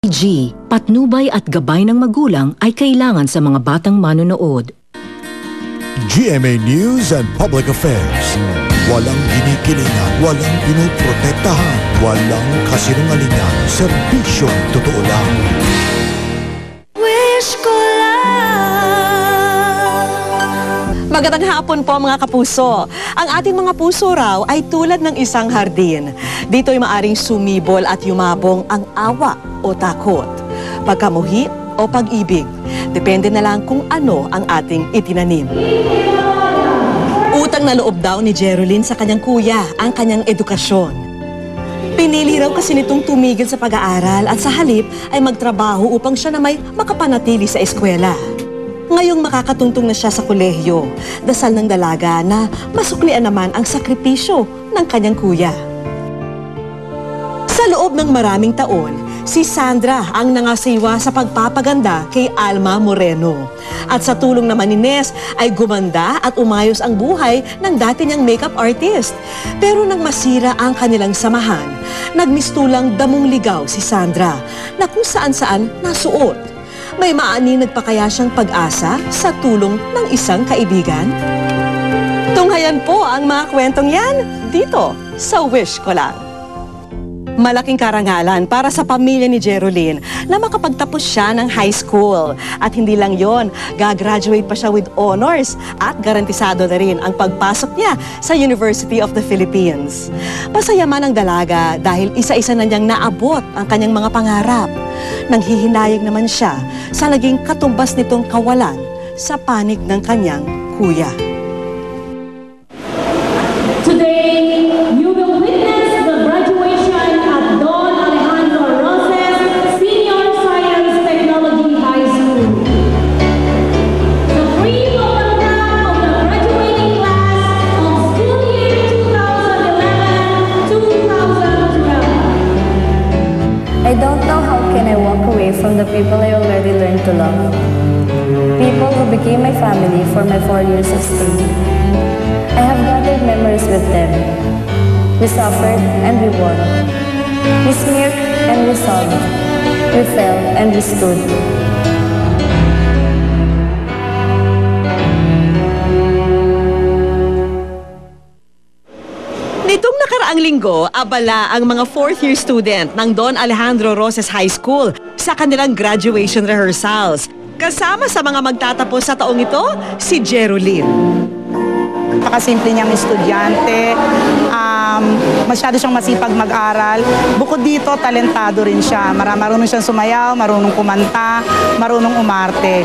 G. Patnubay at gabay ng magulang ay kailangan sa mga batang manonood. GMA News and Public Affairs. Walang ginikilingan, walang pinoprotektahan, walang kasinungalingan, serbisyong totoo lang. Wish ko lang. Magandang hapon po mga kapuso. Ang ating mga puso raw ay tulad ng isang hardin. Dito'y maaring sumibol at yumabong ang awa o takot, pagkamuhi o pag-ibig. Depende na lang kung ano ang ating itinanim. Utang na loob daw ni Jeroline sa kanyang kuya ang kanyang edukasyon. Pinili raw kasi nitong tumigil sa pag-aaral at sa halip ay magtrabaho upang siya na may makapanatili sa eskwela. Ngayong makakatuntong na siya sa kolehiyo, dasal ng dalaga na masuklian naman ang sakripisyo ng kanyang kuya. Sa loob ng maraming taon, si Sandra ang nangasiwa sa pagpapaganda kay Alma Moreno. At sa tulong naman ni Nes ay gumanda at umayos ang buhay ng dati niyang makeup artist. Pero nang masira ang kanilang samahan, nagmistulang damong ligaw si Sandra na kung saan-saan nasuot. May maani nagpakaya siyang pag-asa sa tulong ng isang kaibigan? Tunghayan po ang mga kwentong yan dito sa Wish Ko Lang. Malaking karangalan para sa pamilya ni Jeroline na makapagtapos siya ng high school. At hindi lang yon, gagraduate pa siya with honors at garantisado na rin ang pagpasok niya sa University of the Philippines. Pasayaman ang dalaga dahil isa-isa na niyang naabot ang kanyang mga pangarap. Nanghihinayang naman siya sa naging katumbas nitong kawalan sa panig ng kanyang kuya. Today, you will witness the graduation at Don Alejandro Roses Senior Science Technology High School. The free welcome of the graduating class of school year 2011-2012. I don't know how can I walk away from the people I already learned to love. People who became my family for my 4 years of stay. I have gathered memories with them. We suffered and we won. We smirked and we sobbed. We fell and we stood. Nitong nakaraang linggo, abala ang mga 4th year student ng Don Alejandro Roses High School sa kanilang graduation rehearsals. Kasama sa mga magtatapos sa taong ito, si Jeroline. Napakasimple niyang estudyante, masyado siyang masipag mag-aral. Bukod dito, talentado rin siya. Marunong siyang sumayaw, marunong kumanta, marunong umarte.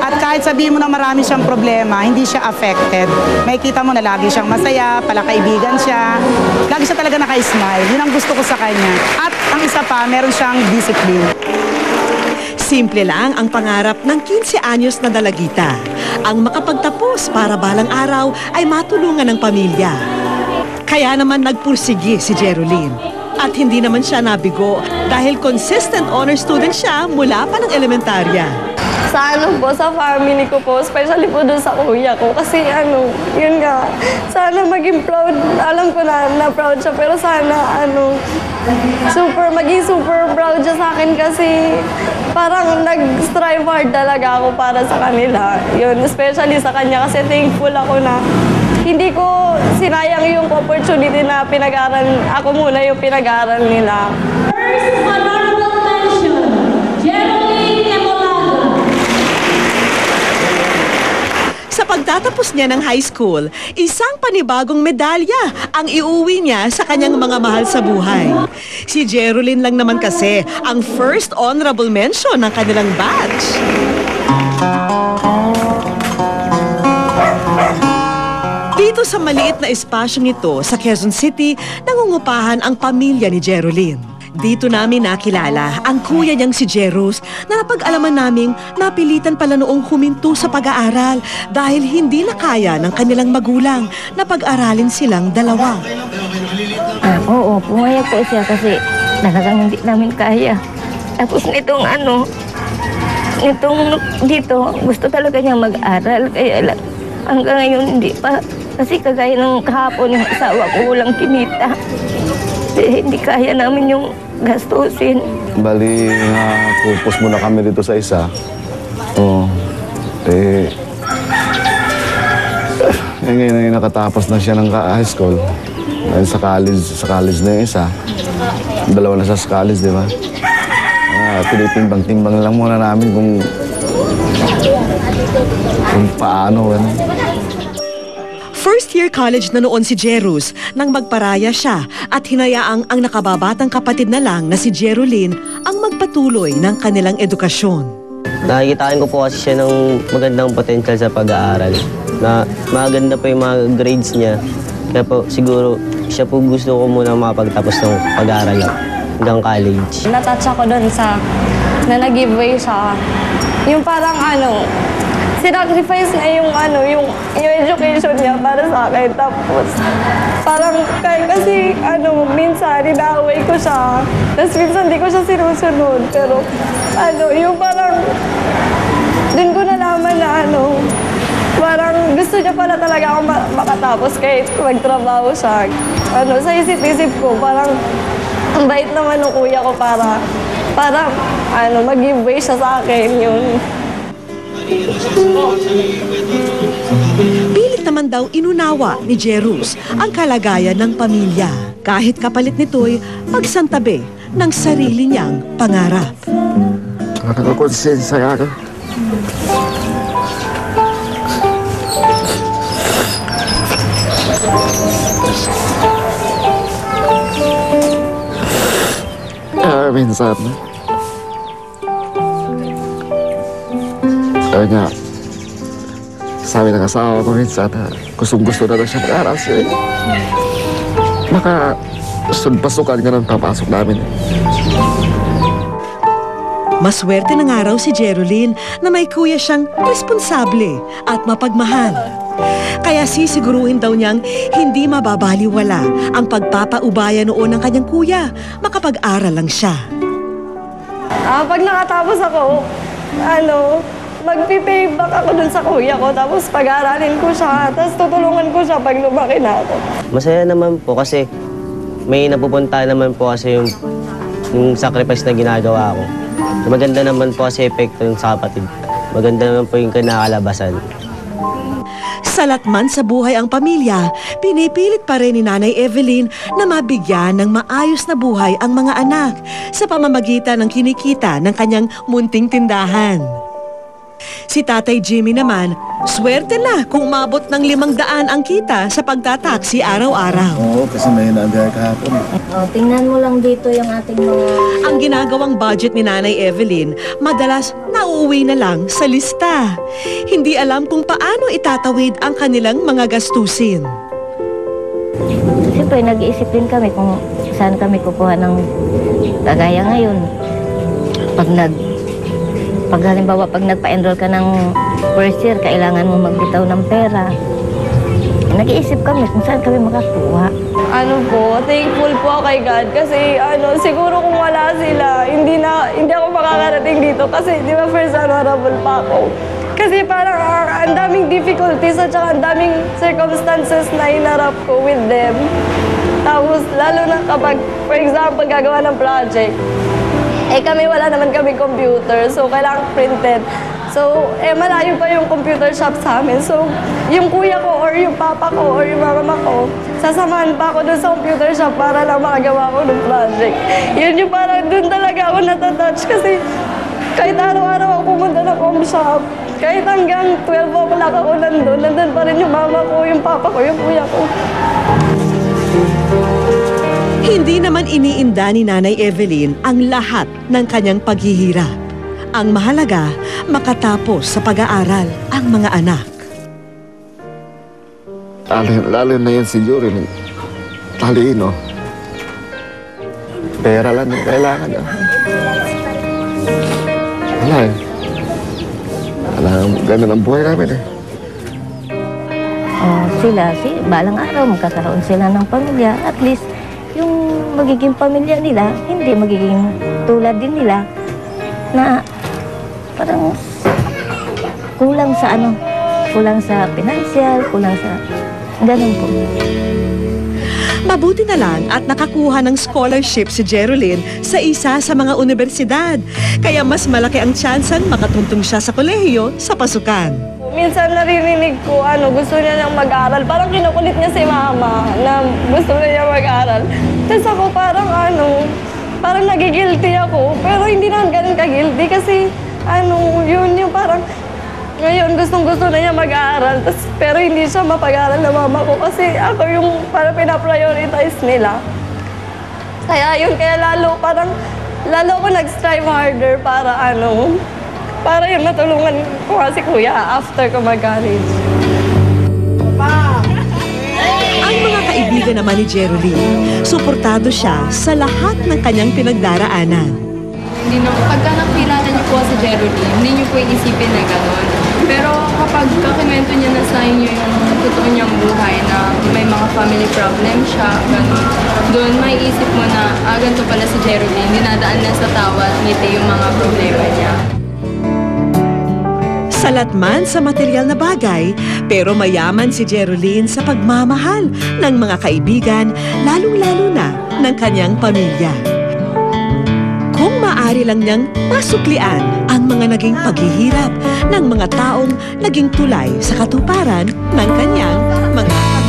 At kahit sabihin mo na marami siyang problema, hindi siya affected. May kita mo na lagi siyang masaya, palakaibigan siya. Lagi siya talaga naka-smile. Yun ang gusto ko sa kanya. At ang isa pa, meron siyang discipline. Simple lang ang pangarap ng 15 anyos na dalagita. Ang makapagtapos para balang araw ay matulungan ng pamilya. Kaya naman nagpursigi si Jeroline. At hindi naman siya nabigo dahil consistent honor student siya mula pa ng elementarya. Sa po, sa family ko po, especially po doon sa kuya ko. Kasi yun nga, sana maging proud. Alam ko na proud siya, pero sana maging super proud siya sa akin kasi parang nag-strive hard talaga ako para sa kanila. Yun, especially sa kanya kasi thankful ako na hindi ko sinayang yung opportunity na pinag-aral. Ako muna yung pinag-aral nila. First honorable mention, Jeroline Emolaga. Sa pagtatapos niya ng high school, isang panibagong medalya ang iuwi niya sa kanyang mga mahal sa buhay. Si Jeroline lang naman kasi ang first honorable mention ng kanilang batch. Dito sa maliit na espasyong ito sa Quezon City, nangungupahan ang pamilya ni Jeroline. Dito namin nakilala ang kuya niyang si Jeros na napag-alaman naming napilitan pala noong huminto sa pag-aaral dahil hindi na kaya ng kanilang magulang na pag-aralin silang dalawa. Oo, pumayag po siya kasi talagang hindi namin kaya. Tapos nitong dito, gusto talaga niya mag-aral kaya hanggang ngayon hindi pa. Kasi kagaya ng kahapon yung asawa ko walang kinita. Hindi kaya namin yung gastusin. Bali nga, pupus muna kami dito sa isa. Oo. Ngayon ay nakatapos na siya ng high school. Ngayon sa college na yung isa. Dalawa na sa college, di ba? Tinitimbang-timbang lang muna namin kung paano. Ano. First year college na noon si Jerus nang magparaya siya at hinayaang ang nakababatang kapatid na lang na si Jerolyn ang magpatuloy ng kanilang edukasyon. Nakikitaan ko po kasi siya ng magandang potential sa pag-aaral. Na maganda po yung mga grades niya. Kaya po siguro siya po gusto ko muna makapagtapos ng pag-aaral hanggang college. Natouch ako doon sa na nag-giveaway siya. Yung parang sinacrifice niya yung education niya para sa akin. Tapos, parang kasi minsan inaaway ko siya. Tapos minsan di ko siya sinusunod. Pero, yung parang, dun ko nalaman na parang gusto niya pala talaga akong makatapos kahit magtrabaho siya. Sa isip-isip ko, parang, ang bait naman ng kuya ko para mag-giveaway siya sa akin yun. Pilit naman daw inunawa ni Jerus ang kalagayan ng pamilya. Kahit kapalit nito'y pagsantabi ng sarili niyang pangarap. Nakakonsensya ako. Minsan, sabi ng asawa ko minsan, gustong-gusto na siya mag-aral siya. Baka pasukan ka ng papasok namin. Maswerte ng araw si Jerolyn na may kuya siyang responsable at mapagmahal. Kaya sisiguruhin daw niyang hindi mababaliwala ang pagpapaubaya noon ng kanyang kuya. Makapag-aral lang siya. Pag nakatapos ako, magpipay back ako dun sa kuya ko. Tapos pag-aaralin ko siya. Tapos tutulungan ko siya pag lumaki na ako. Masaya naman po kasi may napupunta naman po kasi yung sacrifice na ginagawa ko. Maganda naman po kasi epekto yung sa kapatid. Maganda naman po yung kinakalabasan. Salat man sa buhay ang pamilya, pinipilit pa rin ni Nanay Evelyn na mabigyan ng maayos na buhay ang mga anak sa pamamagitan ng kinikita ng kanyang munting tindahan. Si Tatay Jimmy naman, swerte na kung umabot ng 500 ang kita sa pagtataksi araw-araw. Oo, kasi may hinabiyay kahapon. Tingnan mo lang dito yung ating mga... Ang ginagawang budget ni Nanay Evelyn, madalas nauuwi na lang sa lista. Hindi alam kung paano itatawid ang kanilang mga gastusin. Siyempre, nag-iisip din kami kung saan kami kukuha ng kagaya ngayon. Pag halimbawa, pag nagpa-enroll ka ng first year, kailangan mo magbitaw ng pera. Nag-iisip kami kung saan kami makakuha. Thankful po ako kay God kasi siguro kung wala sila, hindi ako makakarating dito kasi di ba first honorable pa ako. Kasi parang ang daming difficulties at saka ang daming circumstances na inarap ko with them. Tapos lalo na kapag, for example, gagawa ng project, kami wala naman kami computer, so kailangan printed. So, malayo pa yung computer shop sa amin. So, yung kuya ko or yung papa ko or yung mama ko, sasamahan pa ako dun sa computer shop para lang makagawa ko ng project. Yun yung parang dun talaga ako natatouch kasi kahit araw-araw ako pumunta ng home shop, kahit hanggang 12 o'clock ako nandun pa rin yung mama ko, yung papa ko, yung kuya ko. Hindi naman iniinda ni Nanay Evelyn ang lahat ng kanyang paghihirap. Ang mahalaga, makatapos sa pag-aaral ang mga anak. Lalo na yan si Yuri, talino. Pera lang yung kailangan. Wala eh. Ganun ang buhay namin eh. Balang araw magkakaroon sila ng pamilya. At least, yung magiging pamilya nila, hindi magiging tulad din nila na parang kulang sa financial, kulang sa ganun po. Mabuti na lang at nakakuha ng scholarship si Jeroline sa isa sa mga universidad. Kaya mas malaki ang tsansang makatuntong siya sa kolehiyo sa pasukan. Minsan naririnig ko, gusto niya niyang mag-aral. Parang kinukulit niya si mama na gusto niya mag-aral. Tapos ako parang nagigilty ako. Pero hindi naman ganun ka-guilty kasi yun yung parang ngayon gustong-gusto na niya mag-aaral. Pero hindi siya mapag-aaral na mama ko kasi ako yung parang pinaprioritize nila. Kaya lalo ako nag-strive harder para yung matulungan ko si kuya after ko mag-college. Ang mga kaibigan naman ni Jeroline, suportado siya sa lahat ng kanyang pinagdaraanan. Hindi na, pagka nakilala niyo po si Jeroline, hindi niyo po iisipin na gano'n. Pero kapag kakikwento niya na sa inyo yung totoo niyang buhay na may mga family problem siya, gano'n, doon may isip mo na, ganito pala si Jeroline, dinadaan na sa tawa at ngiti yung mga problema niya. Salat man sa material na bagay, pero mayaman si Jeroline sa pagmamahal ng mga kaibigan, lalong-lalo na ng kanyang pamilya. Kung maaari lang niyang masuklian ang mga naging paghihirap ng mga taong naging tulay sa katuparan ng kanyang mga pangarap.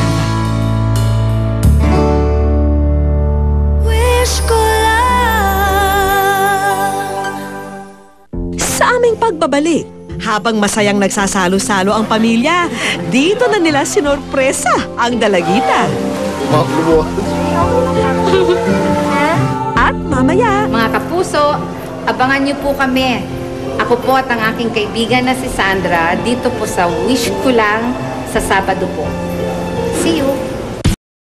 Wish ko lang. Sa aming pagbabalik, habang masayang nagsasalo-salo ang pamilya, dito na nila sinorpresa ang dalagita. At mamaya, mga kapuso, abangan niyo po kami. Ako po at ang aking kaibigan na si Sandra dito po sa Wish Ko Lang sa Sabado po. See you!